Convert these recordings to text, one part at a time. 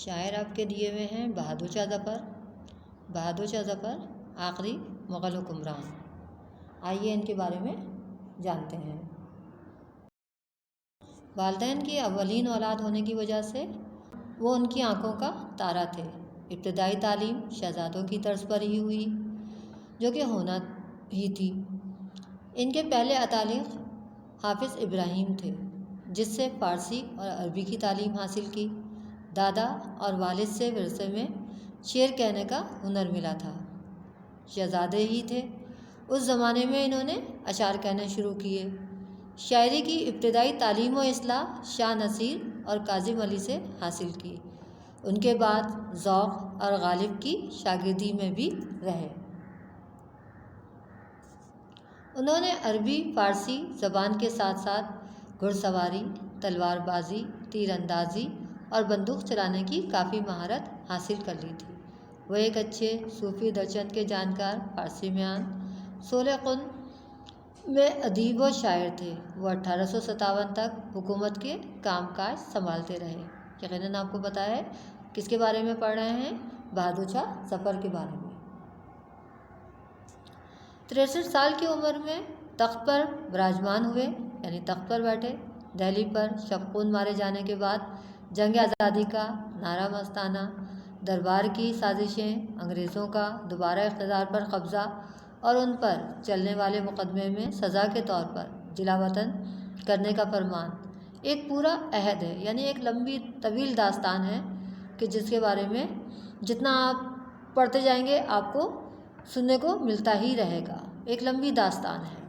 شاعر آپ کے دیے ہوئے ہیں بہادر شاہ ظفر۔ بہادر شاہ ظفر آخری مغل حکمران۔ آئیے ان کے بارے میں جانتے ہیں۔ والدین کی اولین اولاد ہونے کی وجہ سے وہ ان کی آنکھوں کا تارا تھے۔ ابتدائی تعلیم شہزادوں کی طرز پر ہی ہوئی، جو کہ ہونا ہی تھی۔ ان کے پہلے اتالق حافظ ابراہیم تھے، جس سے فارسی اور عربی کی تعلیم حاصل کی۔ دادا اور والد سے ورثے میں شعر کہنے کا ہنر ملا تھا۔ شہزادے ہی تھے اس زمانے میں انہوں نے اشعار کہنے شروع کیے۔ شاعری کی ابتدائی تعلیم و اصلاح شاہ نصیر اور کاظم علی سے حاصل کی۔ ان کے بعد ذوق اور غالب کی شاگردی میں بھی رہے۔ انہوں نے عربی فارسی زبان کے ساتھ ساتھ گھڑ سواری، تلوار بازی، تیر اندازی اور بندوق چلانے کی کافی مہارت حاصل کر لی تھی۔ وہ ایک اچھے صوفی درچند کے جانکار، فارسی میان، سولہ قن میں ادیب و شاعر تھے۔ وہ 1857 تک حکومت کے کام کاج سنبھالتے رہے۔ یقیناً آپ کو پتہ ہے کس کے بارے میں پڑھ رہے ہیں؟ بہادر شاہ ظفر کے بارے میں۔ 63 سال کی عمر میں تخت پر براجمان ہوئے، یعنی تخت پر بیٹھے۔ دہلی پر شبخون مارے جانے کے بعد جنگ آزادی کا نعرہ مستانہ، دربار کی سازشیں، انگریزوں کا دوبارہ اقتدار پر قبضہ اور ان پر چلنے والے مقدمے میں سزا کے طور پر جلا وطن کرنے کا فرمان ایک پورا عہد ہے، یعنی ایک لمبی طویل داستان ہے کہ جس کے بارے میں جتنا آپ پڑھتے جائیں گے آپ کو سننے کو ملتا ہی رہے گا۔ ایک لمبی داستان ہے۔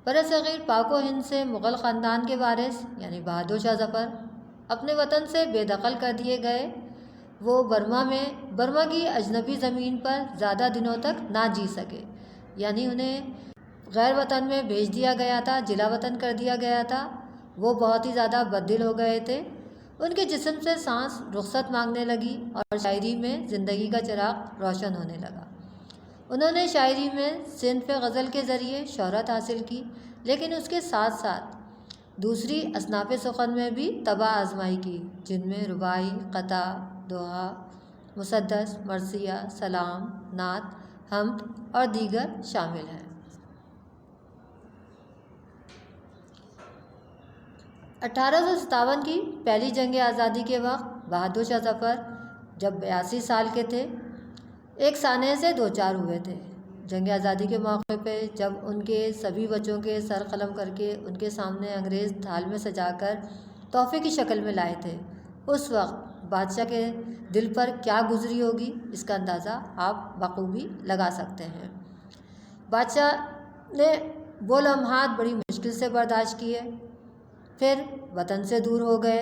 برصغیر پاک و ہند سے مغل خاندان کے وارث یعنی بہادر شاہ ظفر اپنے وطن سے بے دخل کر دیے گئے۔ وہ برما کی اجنبی زمین پر زیادہ دنوں تک نہ جی سکے، یعنی انہیں غیر وطن میں بھیج دیا گیا تھا، جلا وطن کر دیا گیا تھا۔ وہ بہت ہی زیادہ بددل ہو گئے تھے۔ ان کے جسم سے سانس رخصت مانگنے لگی اور شاعری میں زندگی کا چراغ روشن ہونے لگا۔ انہوں نے شاعری میں صنف غزل کے ذریعے شہرت حاصل کی، لیکن اس کے ساتھ ساتھ دوسری اصناف سخن میں بھی طبع آزمائی کی، جن میں رباعی، قطع، دوہا، مسدس، مرثیہ، سلام، نعت، حمد اور دیگر شامل ہیں۔ 1857 کی پہلی جنگ آزادی کے وقت بہادر شاہ ظفر جب 82 سال کے تھے، ایک سانحے سے دوچار ہوئے تھے۔ جنگ آزادی کے موقع پہ جب ان کے سبھی بچوں کے سر قلم کر کے ان کے سامنے انگریز تھال میں سجا کر تحفے کی شکل میں لائے تھے، اس وقت بادشاہ کے دل پر کیا گزری ہوگی، اس کا اندازہ آپ بخوبی لگا سکتے ہیں۔ بادشاہ نے وہ لمحات بڑی مشکل سے برداشت کیے، پھر وطن سے دور ہو گئے،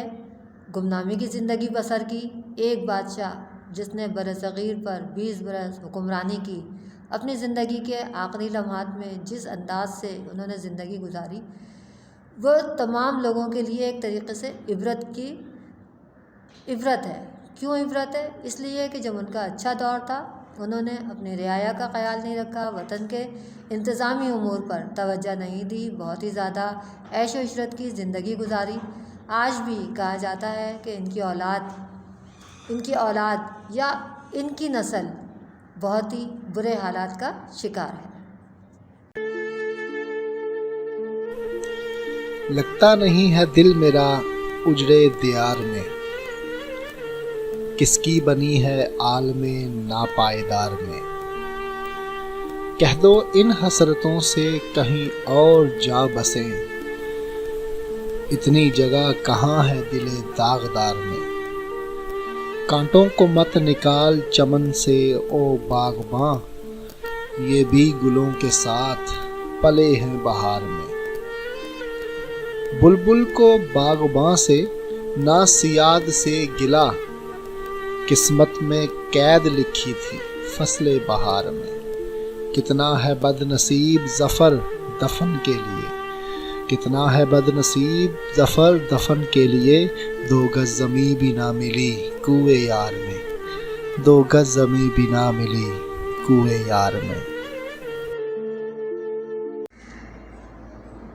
گمنامی کی زندگی بسر کی۔ ایک بادشاہ جس نے برصغیر پر 20 برس حکمرانی کی، اپنی زندگی کے آخری لمحات میں جس انداز سے انہوں نے زندگی گزاری، وہ تمام لوگوں کے لیے ایک طریقے سے عبرت ہے۔ کیوں عبرت ہے؟ اس لیے کہ جب ان کا اچھا دور تھا انہوں نے اپنے رعایا کا خیال نہیں رکھا، وطن کے انتظامی امور پر توجہ نہیں دی، بہت ہی زیادہ عیش و عشرت کی زندگی گزاری۔ آج بھی کہا جاتا ہے کہ ان کی اولاد یا ان کی نسل بہت ہی برے حالات کا شکار ہے۔ لگتا نہیں ہے دل میرا اجڑے دیار میں، کس کی بنی ہے عالم ناپائیدار میں۔ کہہ دو ان حسرتوں سے کہیں اور جا بسیں، اتنی جگہ کہاں ہے دل داغدار میں۔ کانٹوں کو مت نکال چمن سے او باغباں، یہ بھی گلوں کے ساتھ پلے ہیں بہار میں۔ بلبل کو باغباں سے نہ صیاد سے گلا، قسمت میں قید لکھی تھی فصل بہار میں۔ کتنا ہے بد نصیب ظفر دفن کے لیے، کتنا ہے بد نصیب ظفر دفن کے لیے، 2 گز زمیں بھی نہ ملی کوئے یار میں، 2 گز زمیں بھی نہ ملی کوئے یار میں۔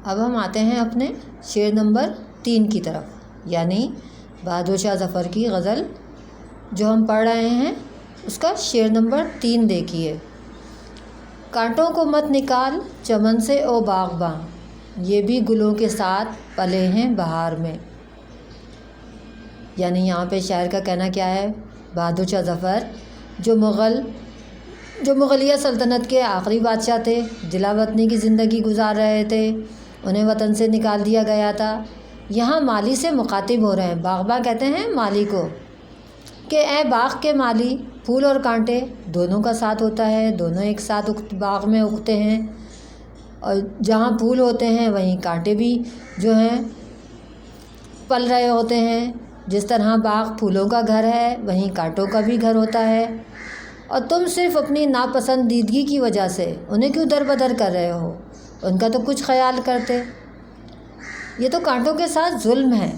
اب ہم آتے ہیں اپنے شعر نمبر 3 کی طرف، یعنی بہادر شاہ ظفر کی غزل جو ہم پڑھ رہے ہیں اس کا شعر نمبر 3 دیکھیے۔ کانٹوں کو مت نکال چمن سے او باغباں، یہ بھی گلوں کے ساتھ پلے ہیں بہار میں۔ یعنی یہاں پہ شاعر کا کہنا کیا ہے، بہادر شاہ ظفر جو مغلیہ سلطنت کے آخری بادشاہ تھے، جلا وطنی کی زندگی گزار رہے تھے، انہیں وطن سے نکال دیا گیا تھا، یہاں مالی سے مخاطب ہو رہے ہیں۔ باغباں کہتے ہیں مالی کو کہ اے باغ کے مالی، پھول اور کانٹے دونوں کا ساتھ ہوتا ہے، دونوں ایک ساتھ باغ میں اگتے ہیں، اور جہاں پھول ہوتے ہیں وہیں کانٹے بھی جو ہیں پل رہے ہوتے ہیں۔ جس طرح باغ پھولوں کا گھر ہے وہیں کانٹوں کا بھی گھر ہوتا ہے، اور تم صرف اپنی ناپسندیدگی کی وجہ سے انہیں کیوں در بدر کر رہے ہو، ان کا تو کچھ خیال کرتے۔ یہ تو کانٹوں کے ساتھ ظلم ہے۔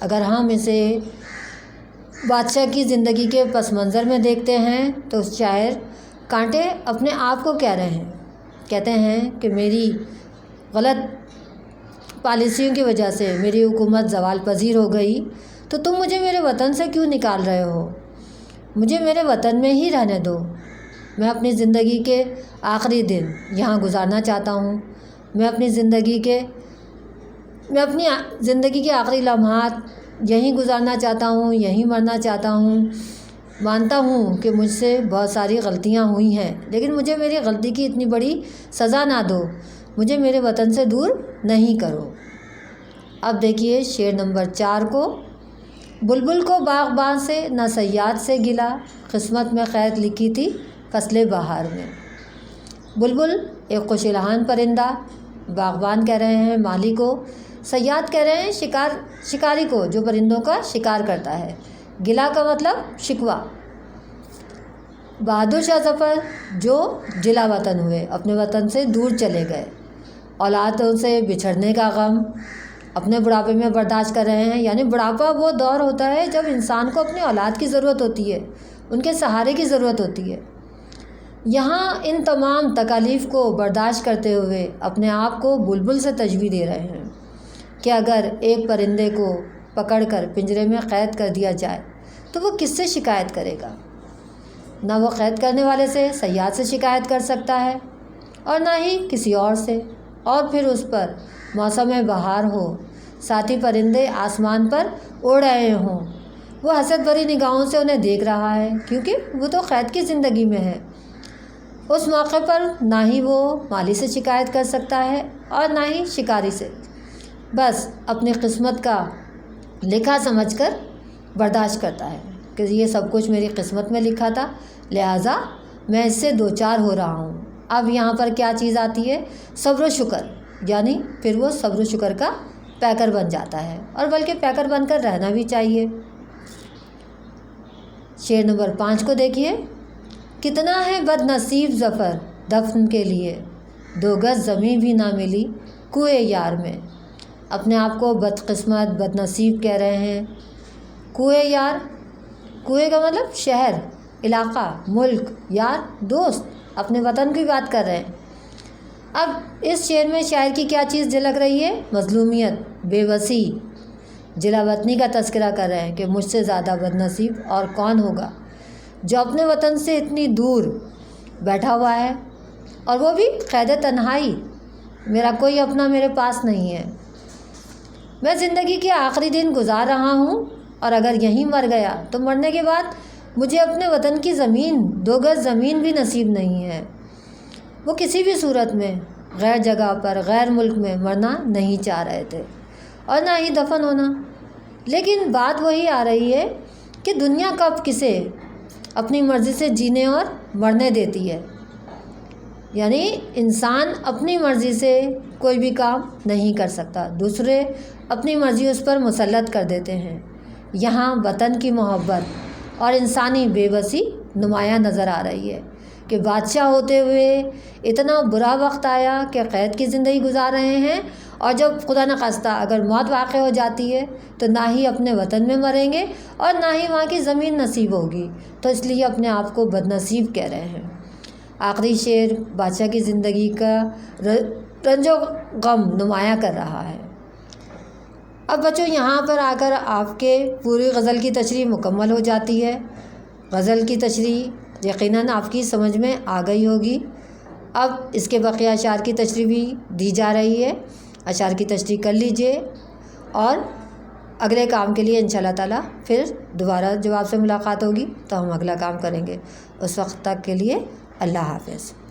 اگر ہم اسے بادشاہ کی زندگی کے پس منظر میں دیکھتے ہیں تو شاعر کانٹے اپنے آپ کو کہہ رہے ہیں، کہتے ہیں کہ میری غلط پالیسیوں کی وجہ سے میری حکومت زوال پذیر ہو گئی، تو تم مجھے میرے وطن سے کیوں نکال رہے ہو؟ مجھے میرے وطن میں ہی رہنے دو۔ میں اپنی زندگی کے آخری دن یہاں گزارنا چاہتا ہوں، میں اپنی زندگی کے آخری لمحات یہیں گزارنا چاہتا ہوں، یہیں مرنا چاہتا ہوں۔ مانتا ہوں کہ مجھ سے بہت ساری غلطیاں ہوئی ہیں، لیکن مجھے میری غلطی کی اتنی بڑی سزا نہ دو، مجھے میرے وطن سے دور نہیں کرو۔ اب دیکھیے شعر نمبر 4 کو۔ بلبل کو باغباں سے نہ صیاد سے گلا، قسمت میں خیر لکھی تھی فصل بہار میں۔ بلبل ایک خوش الحان پرندہ، باغبان کہہ رہے ہیں مالی کو، صیاد کہہ رہے ہیں شکاری کو جو پرندوں کا شکار کرتا ہے، گلا کا مطلب شکوہ۔ بہادر شاہ ظفر جو جلا وطن ہوئے، اپنے وطن سے دور چلے گئے، اولادوں سے بچھڑنے کا غم اپنے بڑھاپے میں برداشت کر رہے ہیں۔ یعنی بڑھاپا وہ دور ہوتا ہے جب انسان کو اپنے اولاد کی ضرورت ہوتی ہے، ان کے سہارے کی ضرورت ہوتی ہے۔ یہاں ان تمام تکالیف کو برداشت کرتے ہوئے اپنے آپ کو بلبل سے تشبیہ دے رہے ہیں کہ اگر ایک پرندے کو پکڑ کر پنجرے میں قید کر دیا جائے تو وہ کس سے شکایت کرے گا؟ نہ وہ قید کرنے والے سے، صیاد سے شکایت کر سکتا ہے، اور نہ ہی کسی اور سے۔ اور پھر اس پر موسم بہار ہو، ساتھی پرندے آسمان پر اڑ رہے ہوں، وہ حسد بھری نگاہوں سے انہیں دیکھ رہا ہے، کیونکہ وہ تو قید کی زندگی میں ہے۔ اس موقع پر نہ ہی وہ مالی سے شکایت کر سکتا ہے اور نہ ہی شکاری سے، بس اپنی قسمت کا لکھا سمجھ کر برداشت کرتا ہے کہ یہ سب کچھ میری قسمت میں لکھا تھا، لہٰذا میں اس سے دوچار ہو رہا ہوں۔ اب یہاں پر کیا چیز آتی ہے؟ صبر و شکر، یعنی پھر وہ صبر و شکر کا پیکر بن جاتا ہے، اور بلکہ پیکر بن کر رہنا بھی چاہیے۔ شعر نمبر 5 کو دیکھیے۔ کتنا ہے بد نصیب ظفر دفن کے لیے، 2 گز زمین بھی نہ ملی کوئے یار میں۔ اپنے آپ کو بد قسمت، بد نصیب کہہ رہے ہیں۔ کوئے یار، کوئے کا مطلب شہر، علاقہ، ملک، یار دوست، اپنے وطن کی بات کر رہے ہیں۔ اب اس شعر میں شاعر کی کیا چیز جھلک رہی ہے؟ مظلومیت، بے بسی، جلا وطنی کا تذکرہ کر رہے ہیں کہ مجھ سے زیادہ بد نصیب اور کون ہوگا جو اپنے وطن سے اتنی دور بیٹھا ہوا ہے، اور وہ بھی قید تنہائی، میرا کوئی اپنا میرے پاس نہیں ہے، میں زندگی کے آخری دن گزار رہا ہوں، اور اگر یہیں مر گیا تو مرنے کے بعد مجھے اپنے وطن کی زمین، 2 گز زمین بھی نصیب نہیں ہے۔ وہ کسی بھی صورت میں غیر جگہ پر، غیر ملک میں مرنا نہیں چاہ رہے تھے، اور نہ ہی دفن ہونا۔ لیکن بات وہی آ رہی ہے کہ دنیا کب کسے اپنی مرضی سے جینے اور مرنے دیتی ہے؟ یعنی انسان اپنی مرضی سے کوئی بھی کام نہیں کر سکتا، دوسرے اپنی مرضی اس پر مسلط کر دیتے ہیں۔ یہاں وطن کی محبت اور انسانی بے بسی نمایاں نظر آ رہی ہے کہ بادشاہ ہوتے ہوئے اتنا برا وقت آیا کہ قید کی زندگی گزار رہے ہیں، اور جب خدا نخواستہ اگر موت واقع ہو جاتی ہے تو نہ ہی اپنے وطن میں مریں گے اور نہ ہی وہاں کی زمین نصیب ہوگی، تو اس لیے اپنے آپ کو بد نصیب کہہ رہے ہیں۔ آخری شعر بادشاہ کی زندگی کا رنج و غم نمایاں کر رہا ہے۔ اب بچوں یہاں پر آ کر آپ کے پوری غزل کی تشریح مکمل ہو جاتی ہے۔ غزل کی تشریح یقیناً آپ کی سمجھ میں آ گئی ہوگی۔ اب اس کے بقیہ اشعار کی تشریح بھی دی جا رہی ہے، اشعار کی تشریح کر لیجئے، اور اگلے کام کے لیے انشاءاللہ تعالیٰ پھر دوبارہ جب آپ سے ملاقات ہوگی تو ہم اگلا کام کریں گے۔ اس وقت تک کے لیے اللہ حافظ۔